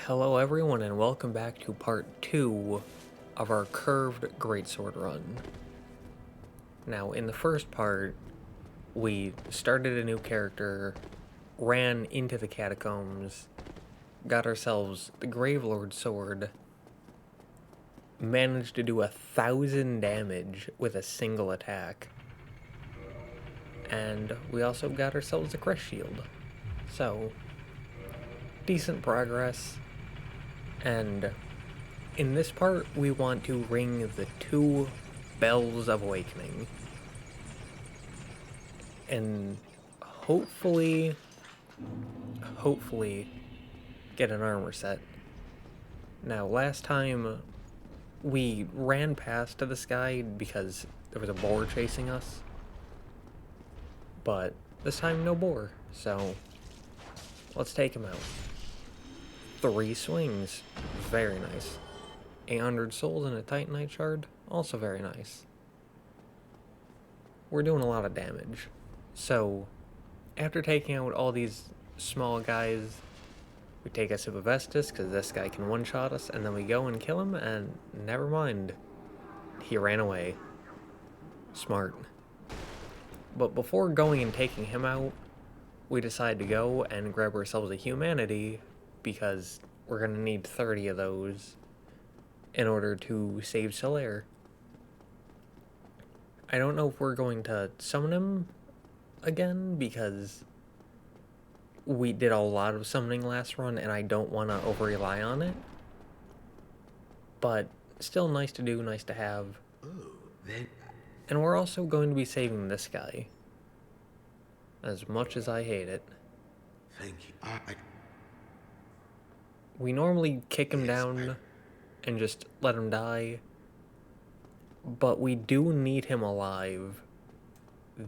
Hello everyone and welcome back to part 2 of our Curved Greatsword run. Now in the first part, we started a new character, ran into the catacombs, got ourselves the Gravelord Sword, managed to do 1,000 damage with a single attack, and we also got ourselves a crest shield. So, decent progress. And in this part, we want to ring the 2 Bells of Awakening. And hopefully get an armor set. Now, last time, we ran past to this guy because there was a boar chasing us. But this time, no boar. So, let's take him out. 3 swings. Very nice. 800 souls and a Titanite shard. Also very nice. We're doing a lot of damage. So, after taking out all these small guys, we take a sip of Estus, because this guy can one-shot us, and then we go and kill him, and never mind. He ran away. Smart. But before going and taking him out, we decide to go and grab ourselves a humanity, because we're going to need 30 of those in order to save Solaire. I don't know if we're going to summon him again, because we did a lot of summoning last run, and I don't want to over-rely on it. But still nice to do, nice to have. And we're also going to be saving this guy. As much as I hate it. Thank you. We normally kick him down and just let him die. But we do need him alive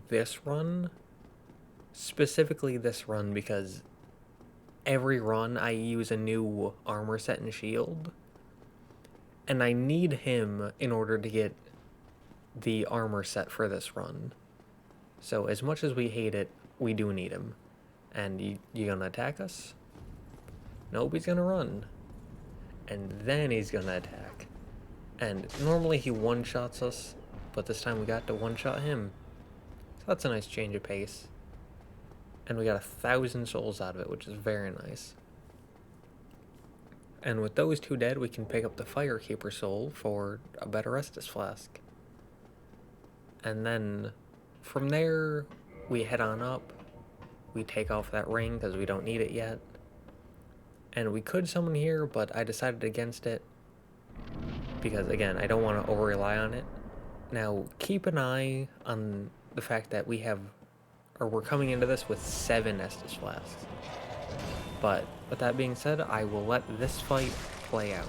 this run. Specifically this run, because every run I use a new armor set and shield. And I need him in order to get the armor set for this run. So as much as we hate it, we do need him. And you gonna attack us? Nope, he's gonna run. And then he's gonna attack. And normally he one-shots us, but this time we got to one-shot him. So that's a nice change of pace. And we got 1,000 souls out of it, which is very nice. And with those 2 dead, we can pick up the Firekeeper soul for a better Estus flask. And then from there, we head on up. We take off that ring because we don't need it yet. And we could summon here, but I decided against it. Because again, I don't want to over-rely on it. Now, keep an eye on the fact that we're coming into this with 7 Estus flasks. But with that being said, I will let this fight play out.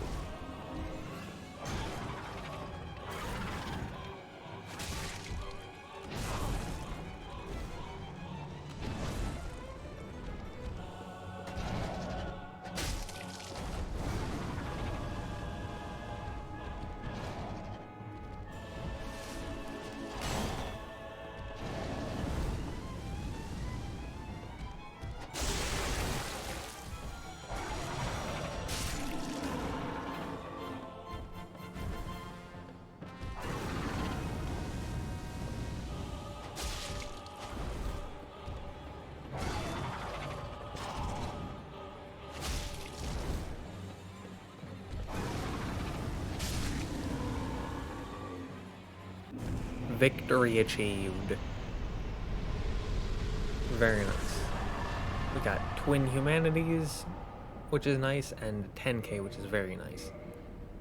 Victory achieved. Very nice. We got twin humanities, which is nice, and 10k, which is very nice.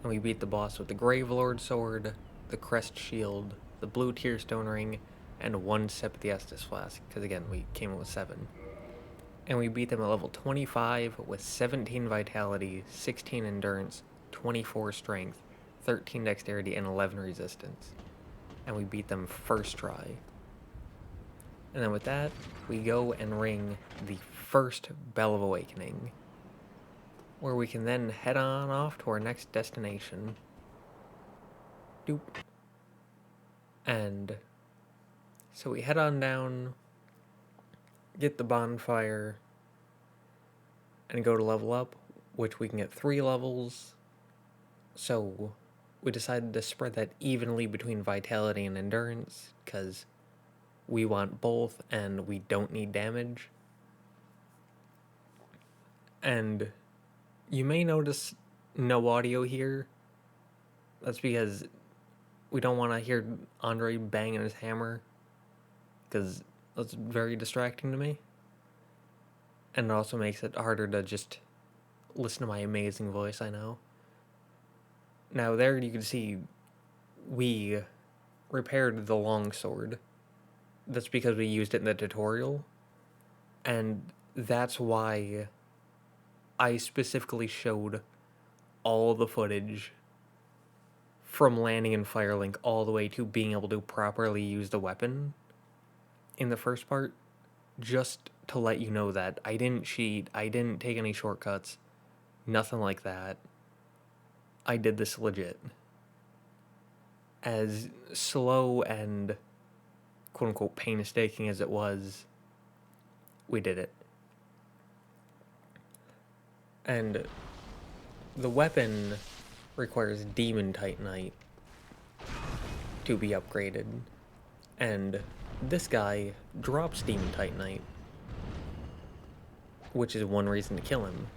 And we beat the boss with the Gravelord Sword, the Crest Shield, the Blue Tearstone Ring, and 1 sip of the Estus Flask, because again, we came in with 7. And we beat them at level 25 with 17 Vitality, 16 Endurance, 24 Strength, 13 Dexterity, and 11 Resistance. And we beat them first try. And then with that, we go and ring the first Bell of Awakening, where we can then head on off to our next destination. Doop. And so we head on down, get the bonfire, and go to level up. which we can get 3 levels. So we decided to spread that evenly between vitality and endurance, because we want both and we don't need damage. And you may notice no audio here. That's because we don't want to hear Andre banging his hammer, because that's very distracting to me. And it also makes it harder to just listen to my amazing voice, I know. Now there you can see we repaired the longsword. That's because we used it in the tutorial. And that's why I specifically showed all the footage from landing in Firelink all the way to being able to properly use the weapon in the first part, just to let you know that I didn't cheat, I didn't take any shortcuts, nothing like that. I did this legit. As slow and quote-unquote painstaking as it was, we did it. And the weapon requires Demon Titanite to be upgraded. And this guy drops Demon Titanite, which is one reason to kill him.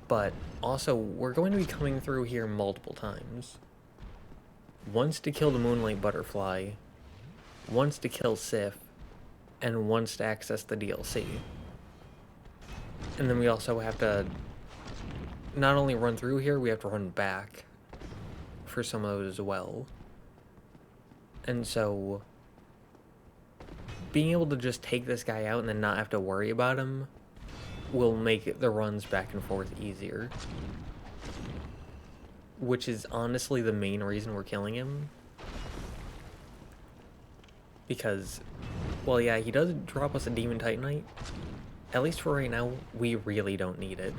But also, we're going to be coming through here multiple times. Once to kill the Moonlight Butterfly, once to kill Sif, and once to access the DLC. And then we also have to not only run through here, we have to run back for some of those as well. And so, being able to just take this guy out and then not have to worry about him will make the runs back and forth easier. Which is honestly the main reason we're killing him. Because, well, yeah, he does drop us a Demon Titanite. At least for right now, we really don't need it.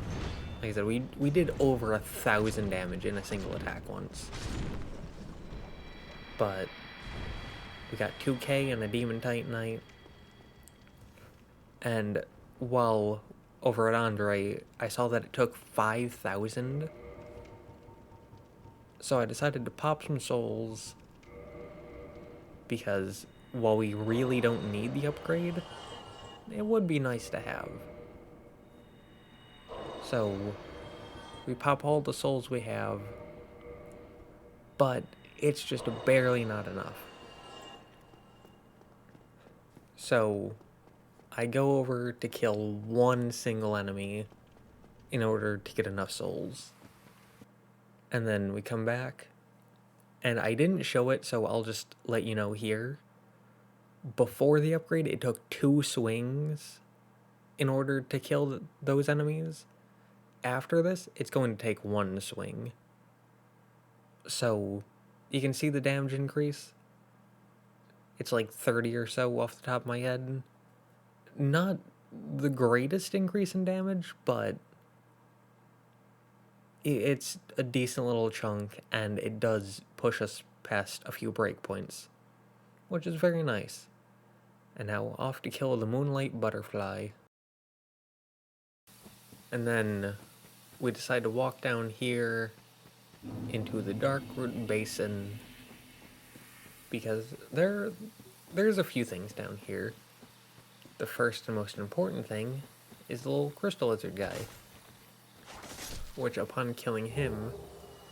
Like I said, we did over 1,000 damage in a single attack once. But we got 2k and a Demon Titanite. And while over at Andre, I saw that it took 5,000. So I decided to pop some souls, because while we really don't need the upgrade, it would be nice to have. So we pop all the souls we have, but it's just barely not enough. So I go over to kill one single enemy in order to get enough souls. And then we come back, and I didn't show it, so I'll just let you know here. Before the upgrade, it took 2 swings in order to kill those enemies. After this, it's going to take 1 swing. So, you can see the damage increase. It's like 30 or so off the top of my head. Not the greatest increase in damage, but it's a decent little chunk, and it does push us past a few breakpoints, which is very nice. And now off to kill the Moonlight Butterfly. And then we decide to walk down here into the Darkroot Basin, because there's a few things down here. The first and most important thing is the little crystal lizard guy, which upon killing him,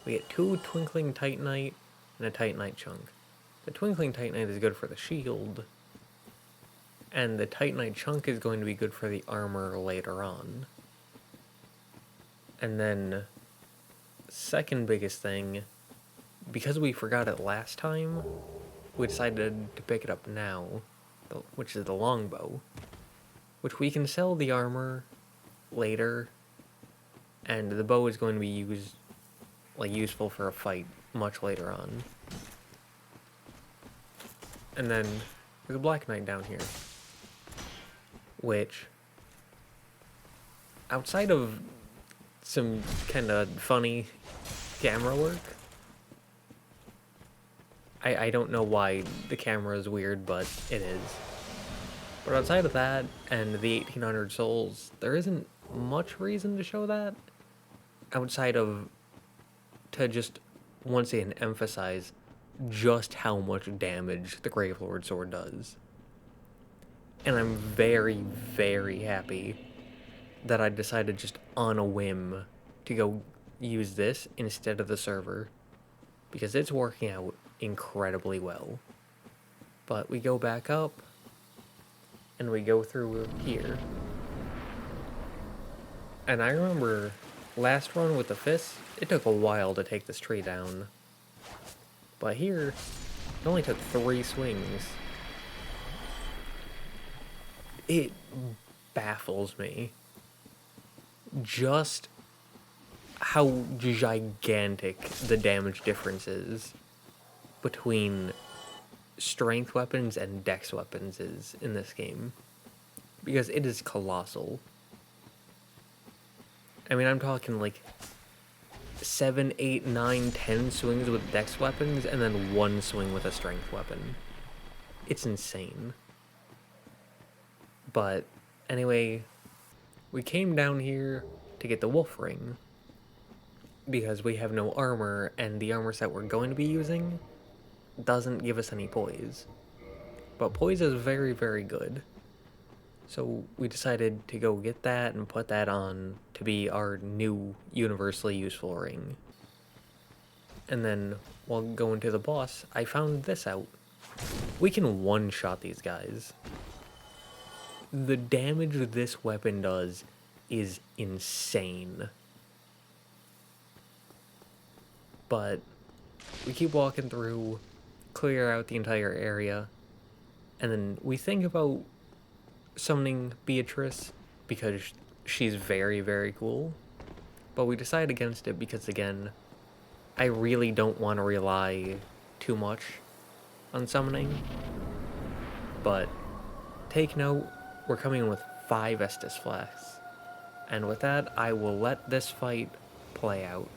we get 2 Twinkling Titanite and a Titanite chunk. The Twinkling Titanite is good for the shield, and the Titanite chunk is going to be good for the armor later on. And then, second biggest thing, because we forgot it last time, we decided to pick it up now, which is the longbow, which we can sell the armor later, and the bow is going to be useful for a fight much later on. And then there's a Black Knight down here, which, outside of some kind of funny camera work, I don't know why the camera is weird, but it is. But outside of that, and the 1,800 souls, there isn't much reason to show that outside of to just once again emphasize just how much damage the Gravelord Sword does. And I'm very, very happy that I decided just on a whim to go use this instead of the server, because it's working out incredibly well. But we go back up, and we go through here. And I remember last run with the fist, it took a while to take this tree down. But here, it only took 3 swings. It baffles me just how gigantic the damage difference is between strength weapons and dex weapons is in this game, because it is colossal. I mean, I'm talking like 7, 8, 9, 10 swings with dex weapons and then 1 swing with a strength weapon. It's insane. But anyway, we came down here to get the wolf ring because we have no armor, and the armor set we're going to be using doesn't give us any poise. But poise is very, very good. So we decided to go get that and put that on to be our new universally useful ring. And then while going to the boss, I found this out. We can one-shot these guys. The damage this weapon does is insane. But we keep walking through, clear out the entire area, and then we think about summoning Beatrice because she's very, very cool. But we decide against it because, again, I really don't want to rely too much on summoning. But take note, we're coming in with 5 Estus Flasks. And with that, I will let this fight play out.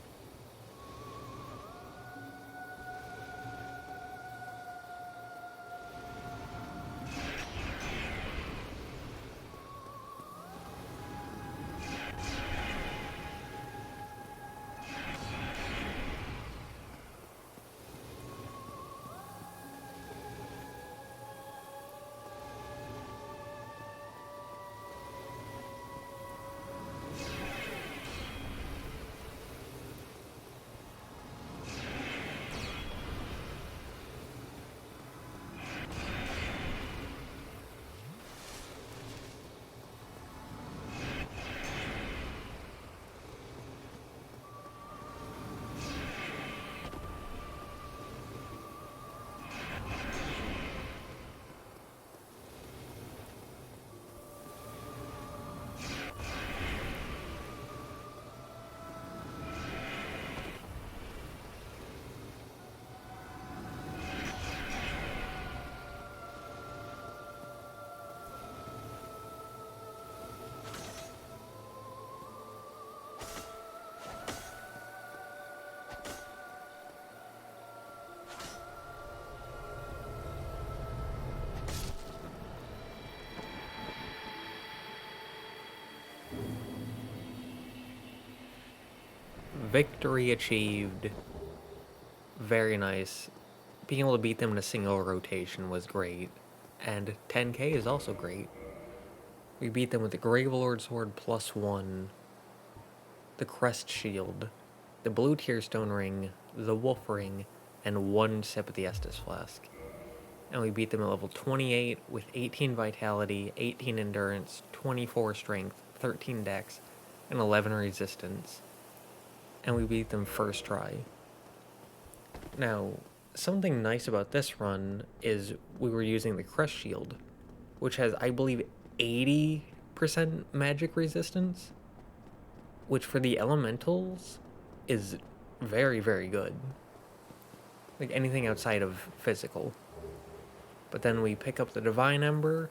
Victory achieved. Very nice. Being able to beat them in a single rotation was great. And 10k is also great. We beat them with the Gravelord Sword +1, the Crest Shield, the Blue Tearstone Ring, the Wolf Ring, and 1 sip of the Estus Flask. And we beat them at level 28 with 18 Vitality, 18 Endurance, 24 Strength, 13 Dex, and 11 Resistance. And we beat them first try. Now, something nice about this run is we were using the Crest Shield, which has, I believe, 80% magic resistance, which for the elementals is very, very good. Like anything outside of physical. But then we pick up the Divine Ember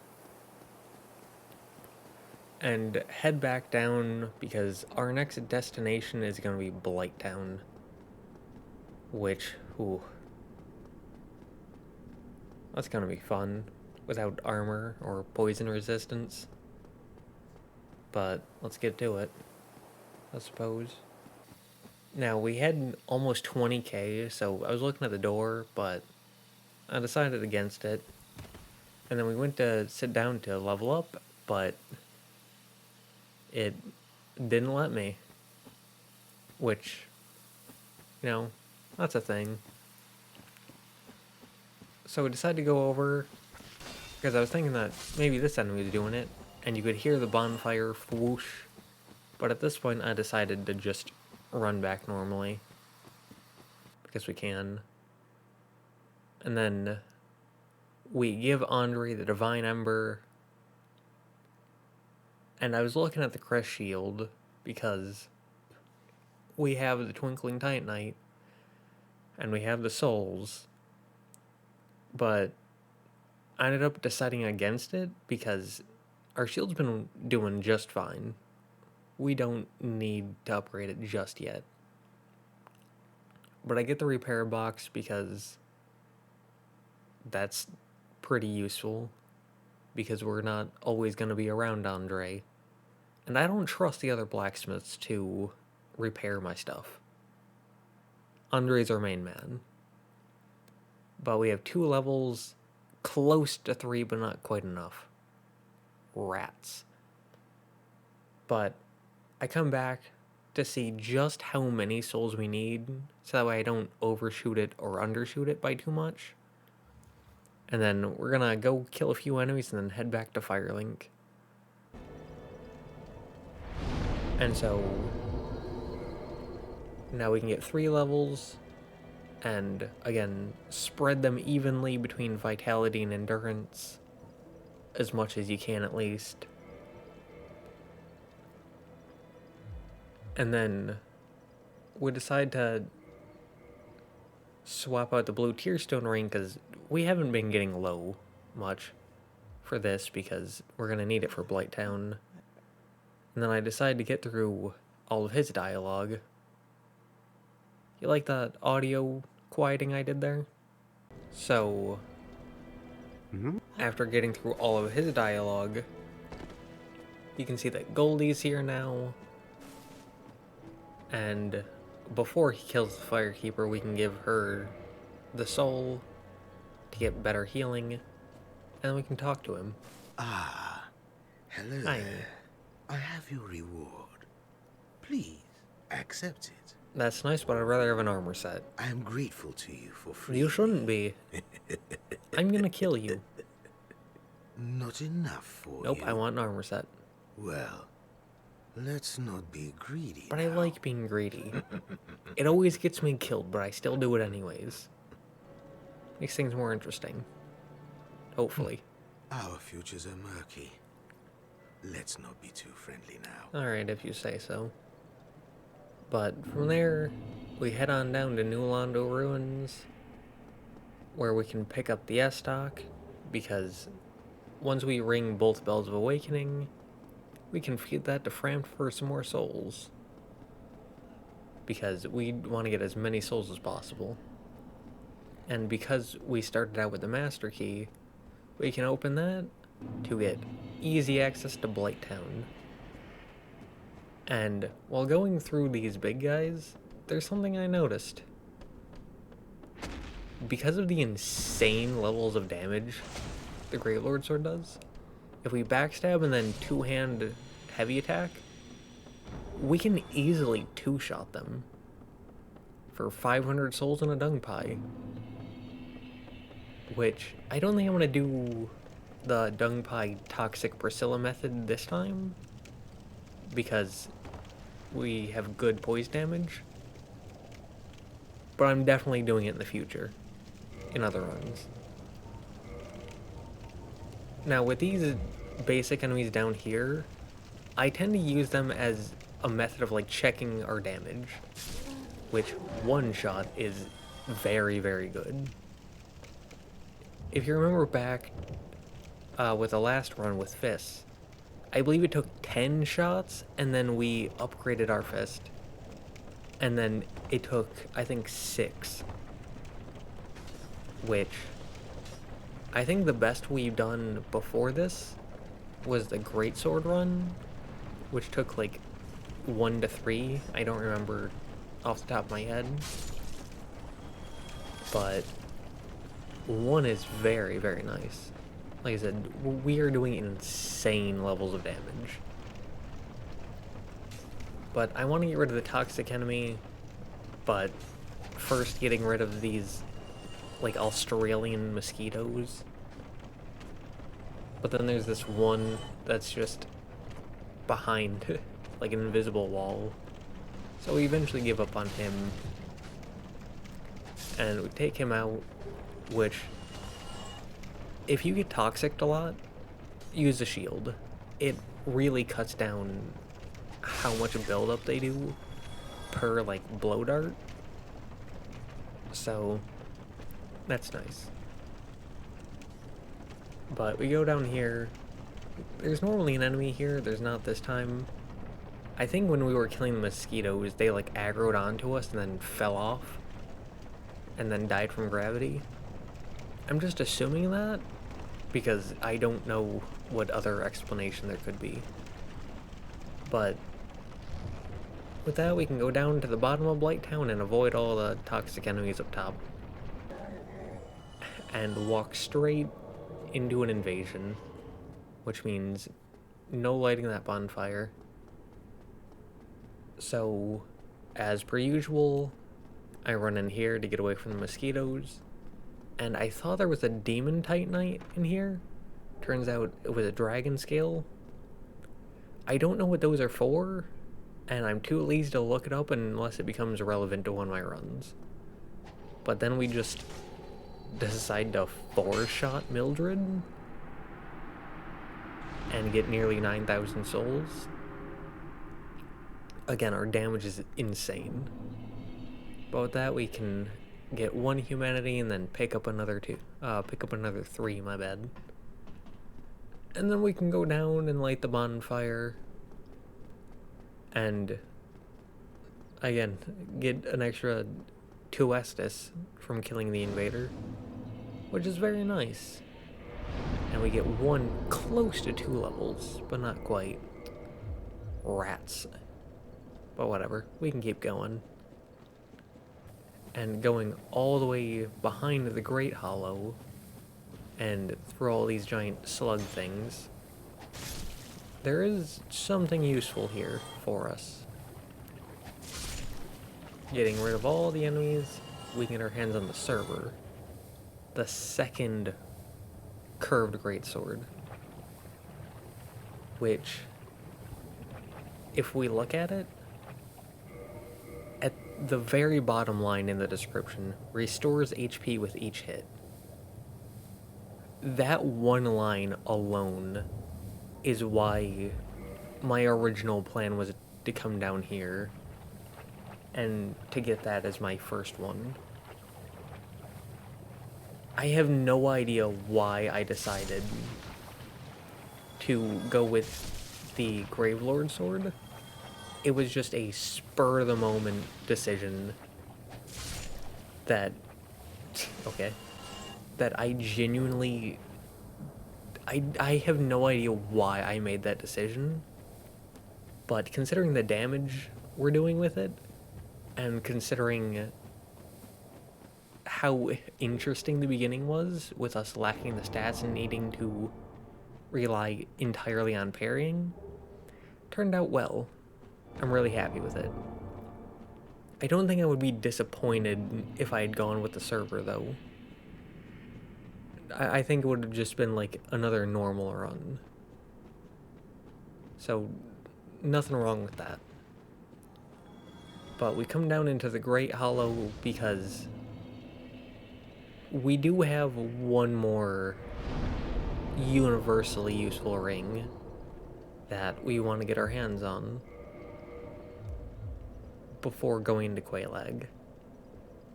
and head back down because our next destination is going to be Blighttown, which, ooh, that's going to be fun without armor or poison resistance. but let's get to it, I suppose. Now, we had almost 20k, so I was looking at the door, but I decided against it. And then we went to sit down to level up, but it didn't let me. Which, you know, that's a thing. So we decided to go over, because I was thinking that maybe this enemy was doing it, and you could hear the bonfire whoosh. But at this point, I decided to just run back normally, because we can. And then we give Andre the Divine Ember. And I was looking at the crest shield, because we have the Twinkling Titanite, and we have the souls. But I ended up deciding against it, because our shield's been doing just fine. We don't need to upgrade it just yet. But I get the repair box because that's pretty useful, because we're not always going to be around Andre. And I don't trust the other blacksmiths to repair my stuff. Andre's our main man. But we have 2 levels, close to 3, but not quite enough. Rats. But I come back to see just how many souls we need, so that way I don't overshoot it or undershoot it by too much. And then we're gonna go kill a few enemies and then head back to Firelink. And so now we can get 3 levels, and again, spread them evenly between vitality and endurance, as much as you can at least. And then we decide to swap out the blue tearstone ring, because we haven't been getting low much for this, because we're going to need it for Blighttown. And then I decide to get through all of his dialogue. You like that audio quieting I did there? So, after getting through all of his dialogue, you can see that Goldie's here now. And before he kills the Firekeeper, we can give her the soul to get better healing, and then we can talk to him. Ah, hello there. I have your reward. Please, accept it. That's nice, but I'd rather have an armor set. I am grateful to you for free. You shouldn't be. I'm gonna kill you. Not enough for Nope, you. I want an armor set. Well, let's not be greedy. But I like being greedy. It always gets me killed, but I still do it anyways. Makes things more interesting. Hopefully. Our futures are murky. Let's not be too friendly now. Alright, if you say so. But from there, we head on down to New Londo Ruins, where we can pick up the S-Stock, because once we ring both Bells of Awakening, we can feed that to Fram for some more souls. Because we want to get as many souls as possible. And because we started out with the Master Key, we can open that to get easy access to Blighttown. And while going through these big guys, there's something I noticed. Because of the insane levels of damage the Gravelord Sword does, if we backstab and then two-hand heavy attack, we can easily two-shot them for 500 souls and a dung pie. Which, I don't think I'm going to do the dung pie toxic Priscilla method this time, because we have good poise damage. But I'm definitely doing it in the future, in other runs. Now with these basic enemies down here, I tend to use them as a method of like checking our damage, which one shot is very, very good. If you remember back with the last run with fists, I believe it took 10 shots, and then we upgraded our fist. And then it took, I think, 6. Which, I think the best we've done before this was the Greatsword run, which took like 1 to 3. I don't remember off the top of my head. But 1 is very, very nice. Like I said, we are doing insane levels of damage. But I want to get rid of the toxic enemy, but first getting rid of these, like, Australian mosquitoes. But then there's this one that's just behind, like, an invisible wall. So we eventually give up on him. And we take him out, which, if you get toxicked a lot, use a shield. It really cuts down how much buildup they do per, like, blow dart. So, that's nice. But we go down here. There's normally an enemy here. There's not this time. I think when we were killing the mosquitoes, they, like, aggroed onto us and then fell off. And then died from gravity. I'm just assuming that, because I don't know what other explanation there could be. But with that, we can go down to the bottom of Blighttown and avoid all the toxic enemies up top. And walk straight into an invasion, which means no lighting that bonfire. So, as per usual, I run in here to get away from the mosquitoes. And I thought there was a demon Titanite in here. Turns out it was a dragon scale. I don't know what those are for, and I'm too lazy to look it up unless it becomes relevant to one of my runs. But then we just decide to 4-shot Mildred and get nearly 9,000 souls. Again, our damage is insane. But with that, we can get 1 humanity and then pick up another 3, my bad. And then we can go down and light the bonfire. And again, get an extra 2 Estus from killing the invader, which is very nice. And we get 1 close to 2 levels, but not quite. Rats. But whatever, we can keep going. And going all the way behind the Great Hollow and through all these giant slug things, there is something useful here for us. Getting rid of all the enemies, we can get our hands on the server. The second Curved Greatsword. Which, if we look at it, at the very bottom line in the description, restores HP with each hit. That one line alone is why my original plan was to come down here and to get that as my first one. I have no idea why I decided to go with the Gravelord Sword. It was just a spur-of-the-moment decision that, that I genuinely, I have no idea why I made that decision, but considering the damage we're doing with it, and considering how interesting the beginning was, with us lacking the stats and needing to rely entirely on parrying, turned out well. I'm really happy with it. I don't think I would be disappointed if I had gone with the server, though. I think it would have just been like another normal run. So, nothing wrong with that. But we come down into the Great Hollow because we do have one more universally useful ring that we want to get our hands on before going to Quelaag.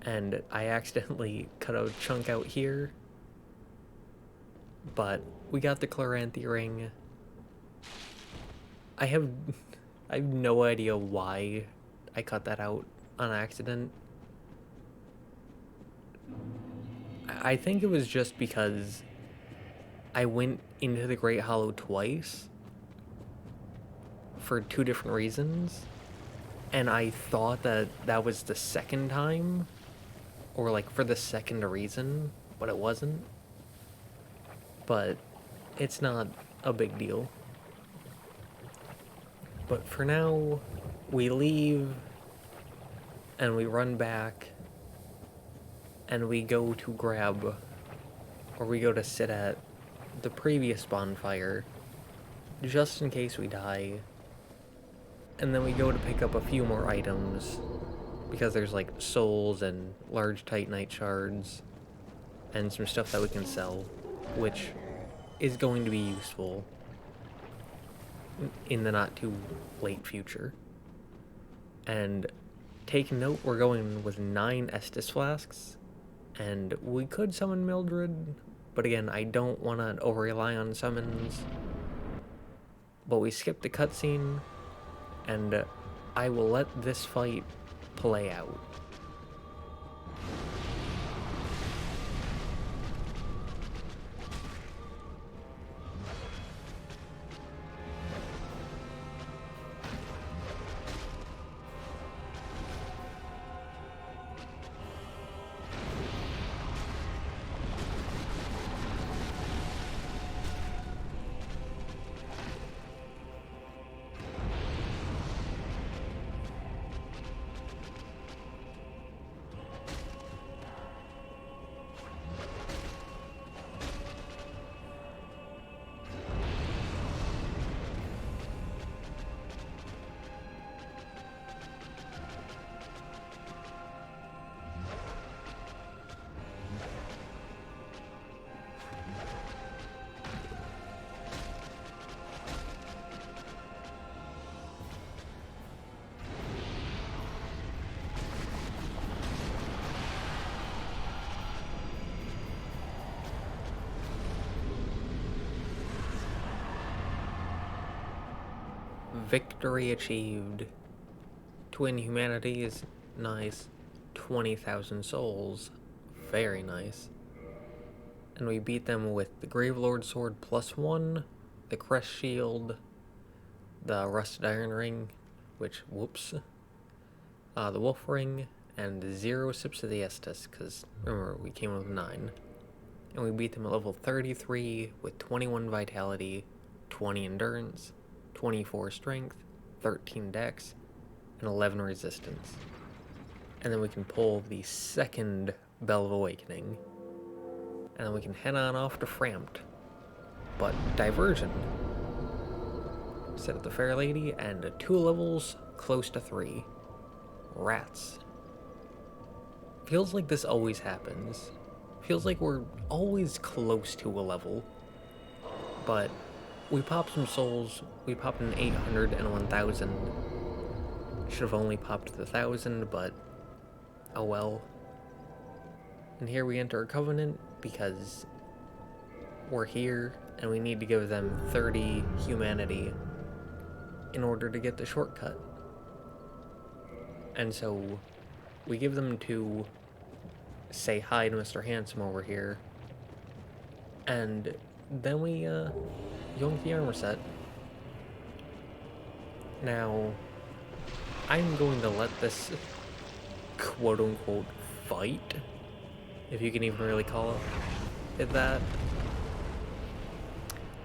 And I accidentally cut a chunk out here, but we got the Chloranthy ring. I have no idea why I cut that out on accident. I think it was just because I went into the Great Hollow twice, for 2 different reasons, and I thought that that was the second time, or like for the second reason, but it wasn't. But it's not a big deal. But for now, we leave, and we run back, and we go to grab, or we go to sit at the previous bonfire, just in case we die. And then we go to pick up a few more items, because there's like souls and large Titanite shards, and some stuff that we can sell, which is going to be useful in the not too late future. And take note, we're going with 9 Estus flasks, and we could summon Mildred, but again, I don't want to over-rely on summons. But we skipped the cutscene, and I will let this fight play out. Victory achieved. Twin humanity is nice. 20,000 souls. Very nice. And we beat them with the Gravelord Sword +1, the Crest Shield, the Rusted Iron Ring, which, whoops, the Wolf Ring, and 0 sips of the Estus, because remember, we came with 9. And we beat them at level 33 with 21 Vitality, 20 Endurance, 24 Strength, 13 Dex, and 11 Resistance. And then we can pull the second Bell of Awakening. And then we can head on off to Framped. But Diversion. Sit at the Fair Lady, and 2 levels close to 3. Rats. Feels like this always happens. Feels like we're always close to a level. But we popped some souls. We popped an 800 and a 1000. Should have only popped the 1000, but oh well. And here we enter a covenant because we're here and we need to give them 30 humanity in order to get the shortcut. And so we give them to say hi to Mr. Handsome over here, and then we yoink the armor set. Now, I'm going to let this quote-unquote fight, if you can even really call it that.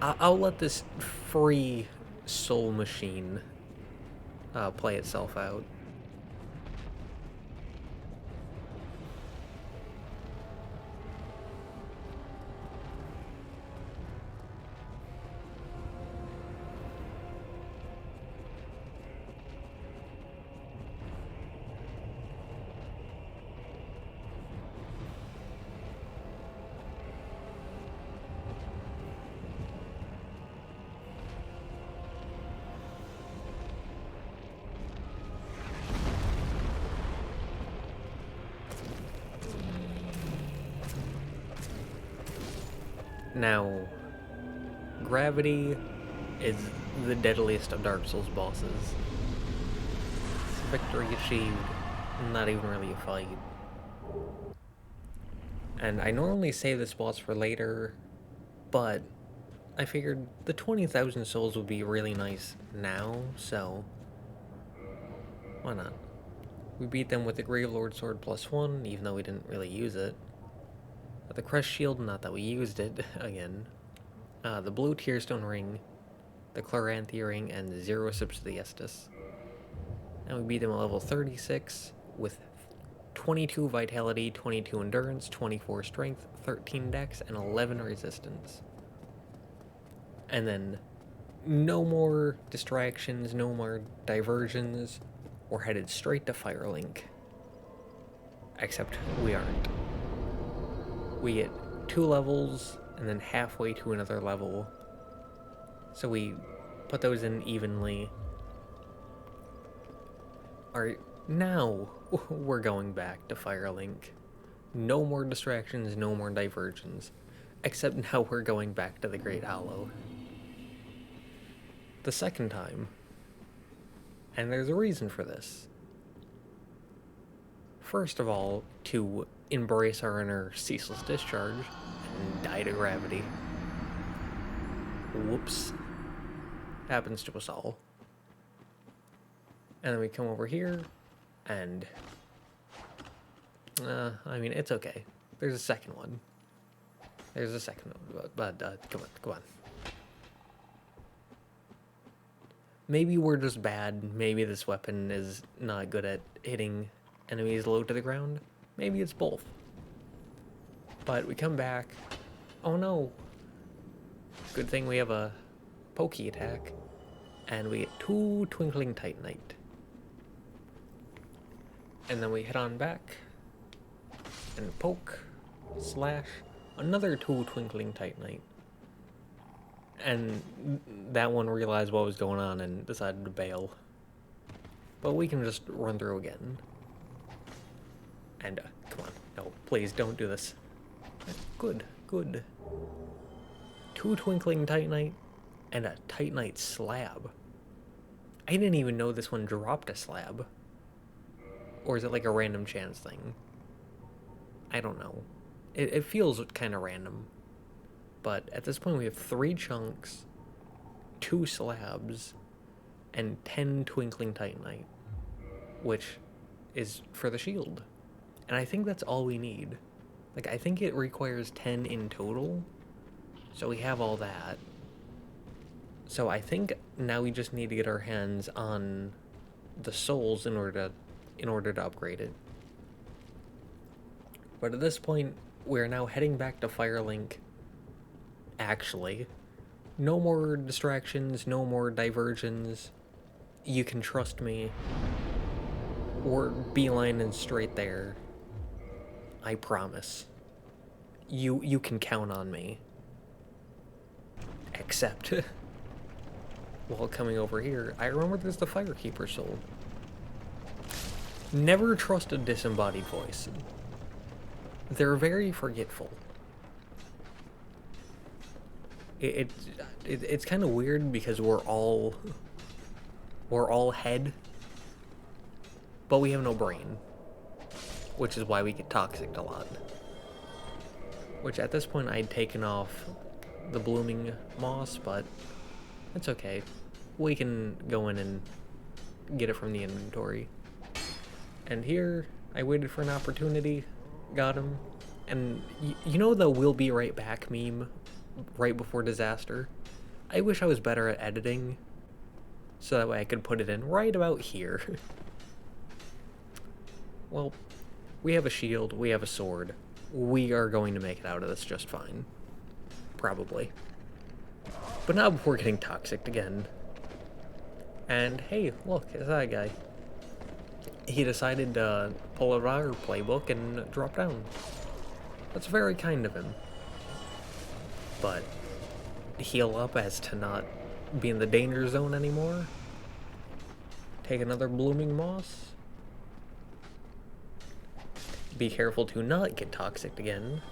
I'll let this free soul machine play itself out. Now, Gravity is the deadliest of Dark Souls bosses. Victory achieved, not even really a fight. And I normally save this boss for later, but I figured the 20,000 souls would be really nice now, so why not? We beat them with the Gravelord Sword +1, even though we didn't really use it. The Crest Shield, not that we used it, again. The Blue Tearstone Ring, the Chloranthy Ring, and 0 Sips of the Estus. And we beat them at level 36 with 22 Vitality, 22 Endurance, 24 Strength, 13 Dex, and 11 Resistance. And then no more distractions, no more diversions. We're headed straight to Firelink. Except we aren't. We get 2 levels and then halfway to another level. So we put those in evenly. Alright, now we're going back to Firelink. No more distractions, no more diversions. Except now we're going back to the Great Hollow. The second time. And there's a reason for this. First of all, to embrace our inner ceaseless discharge and die to gravity. Whoops. Happens to us all. And then we come over here, and I mean, it's okay. There's a second one. There's a second one, but come on. Maybe we're just bad. Maybe this weapon is not good at hitting enemies low to the ground. Maybe it's both. But we come back. Oh no. Good thing we have a pokey attack. And we get 2 Twinkling Titanite. And then we head on back. And poke. Slash. Another 2 Twinkling Titanite. And that one realized what was going on and decided to bail. But we can just run through again. And, come on. No, please, don't do this. Good. 2 Twinkling Titanite and a Titanite Slab. I didn't even know this one dropped a slab. Or is it like a random chance thing? I don't know. It feels kind of random. But at this point we have 3 chunks, 2 slabs, and 10 Twinkling Titanite, which is for the shield. And I think that's all we need. Like, I think it requires 10 in total, so we have all that. So I think now we just need to get our hands on the souls in order to upgrade it. But at this point, we're now heading back to Firelink. Actually, no more distractions, no more diversions. You can trust me. We're beelining straight there. I promise. You can count on me. Except, while coming over here, I remember there's the Firekeeper soul. Never trust a disembodied voice. They're very forgetful. It's kind of weird because we're all head, but we have no brain, which is why we get toxic a lot. Which at this point I'd taken off the blooming moss, but it's okay. We can go in and get it from the inventory. And here I waited for an opportunity, got him, and you know the "we'll be right back" meme right before disaster? I wish I was better at editing, so that way I could put it in right about here. Well, we have a shield, we have a sword. We are going to make it out of this just fine. Probably. But not before getting toxic again. And hey, look, it's that guy. He decided to pull out our playbook and drop down. That's very kind of him. But heal up as to not be in the danger zone anymore. Take another blooming moss. Be careful to not get toxic again.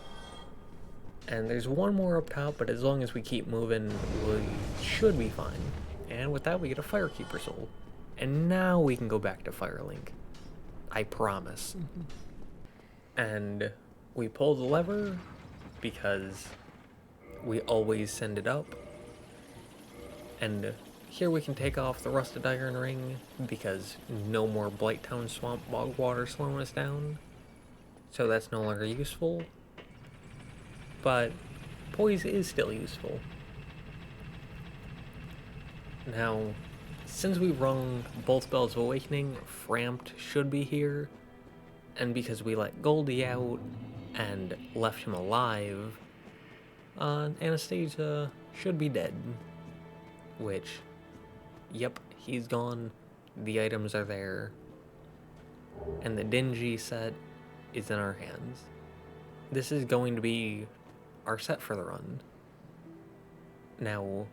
And there's one more up top, but as long as we keep moving, we should be fine. And with that, we get a Firekeeper soul. And now we can go back to Firelink. I promise. And we pull the lever because we always send it up. And here we can take off the rusted iron ring, because no more Blighttown swamp bog water slowing us down. So that's no longer useful. But poise is still useful. Now, since we rung both Bells of Awakening, Frampt should be here. And because we let Goldie out and left him alive, Anastasia should be dead. Which, yep, he's gone. The items are there. And the Dingy set is in our hands. This is going to be our set for the run. Now,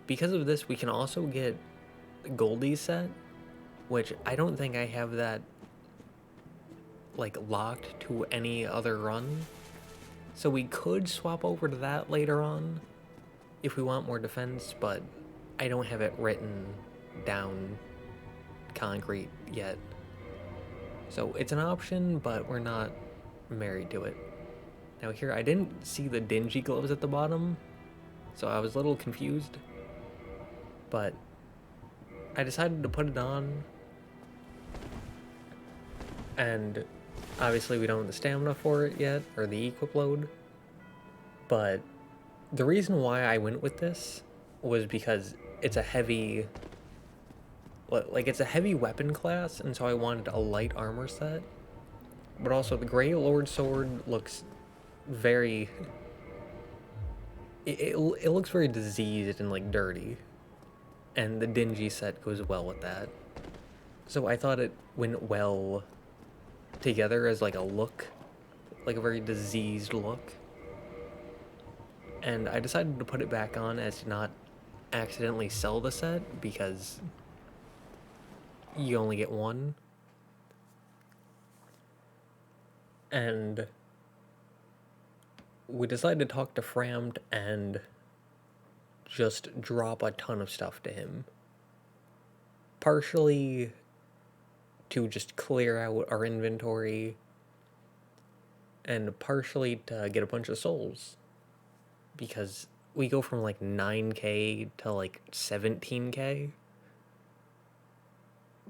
because of this, we can also get Goldie's set, which I don't think I have that like locked to any other run. So we could swap over to that later on if we want more defense, but I don't have it written down concrete yet. So it's an option, but we're not married to it. Now here, I didn't see the Dingy gloves at the bottom, so I was a little confused. But I decided to put it on. And obviously we don't have the stamina for it yet, or the equip load. But the reason why I went with this was because it's a heavy... like, it's a heavy weapon class, and so I wanted a light armor set. But also, the Gravelord Sword looks very... It looks very diseased and, like, dirty. And the Dingy set goes well with that. So I thought it went well together as, like, a look. Like, a very diseased look. And I decided to put it back on as to not accidentally sell the set, because you only get one. And we decided to talk to Frampt and just drop a ton of stuff to him. Partially to just clear out our inventory, and partially to get a bunch of souls. Because we go from like 9k to like 17k.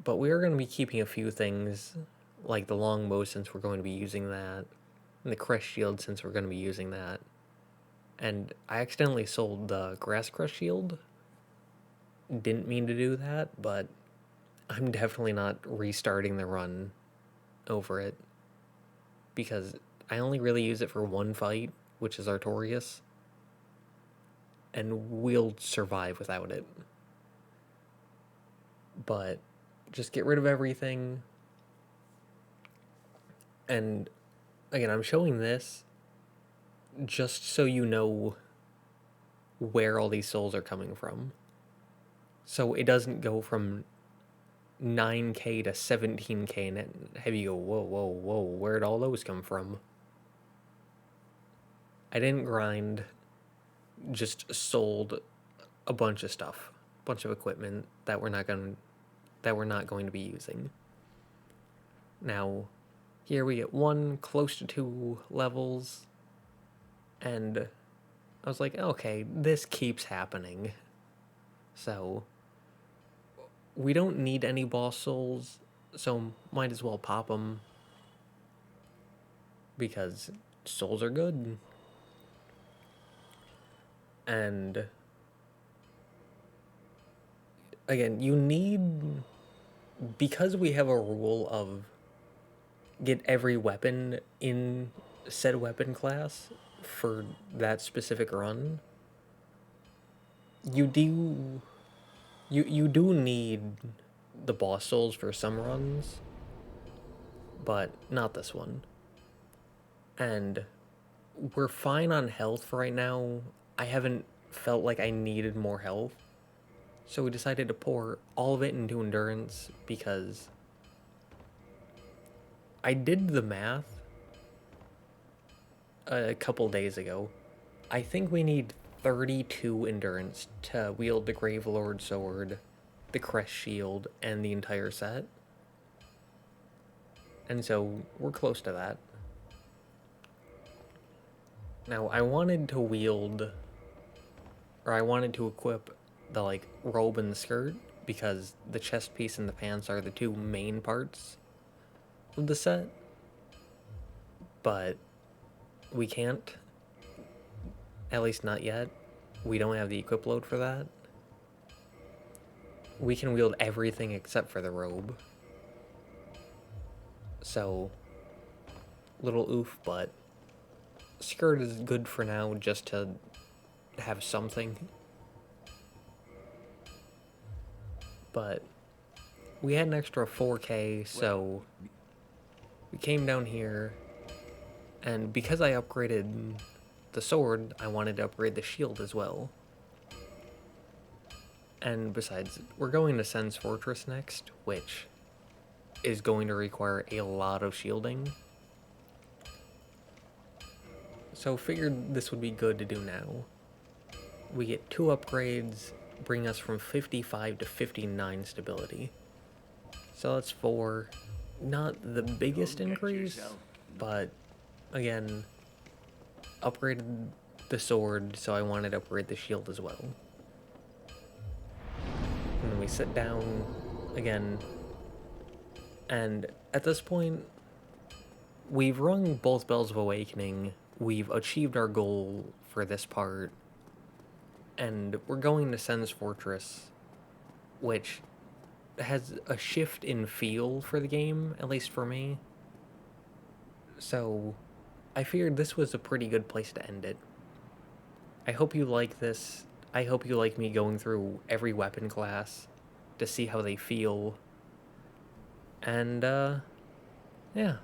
But we are going to be keeping a few things, like the longbow since we're going to be using that, and the crest shield since we're going to be using that. And I accidentally sold the grass crest shield. Didn't mean to do that, but I'm definitely not restarting the run over it, because I only really use it for one fight, which is Artorias, and we'll survive without it. But just get rid of everything. And again, I'm showing this just so you know where all these souls are coming from. So it doesn't go from 9k to 17k and have you go, whoa, where'd all those come from? I didn't grind, just sold a bunch of stuff, a bunch of equipment that we're not going to be using. Now, here we get 1 close to 2 levels, and I was like, okay, this keeps happening. So we don't need any boss souls, so might as well pop them, because souls are good. And again, you need, because we have a rule of get every weapon in said weapon class for that specific run, you do need the boss souls for some runs, but not this one. And we're fine on health for right now. I haven't felt like I needed more health, so we decided to pour all of it into endurance, because I did the math a couple days ago. I think we need 32 endurance to wield the Gravelord Sword, the crest shield, and the entire set. And so we're close to that. Now, I wanted to wield, or I wanted to equip the like robe and the skirt, because the chest piece and the pants are the two main parts of the set. But we can't. At least not yet. We don't have the equip load for that. We can wield everything except for the robe. So, little oof, but skirt is good for now just to have something. But we had an extra 4K, so we came down here, and because I upgraded the sword, I wanted to upgrade the shield as well. And besides, we're going to Sen's Fortress next, which is going to require a lot of shielding. So figured this would be good to do now. We get 2 upgrades, bring us from 55 to 59 stability. So that's 4. Not the biggest increase, but again, upgraded the sword, so I wanted to upgrade the shield as well. And then we sit down again, and at this point, we've rung both Bells of Awakening, we've achieved our goal for this part, and we're going to Sen's Fortress, which has a shift in feel for the game, at least for me. So I figured this was a pretty good place to end it. I hope you like this. I hope you like me going through every weapon class to see how they feel. And, yeah.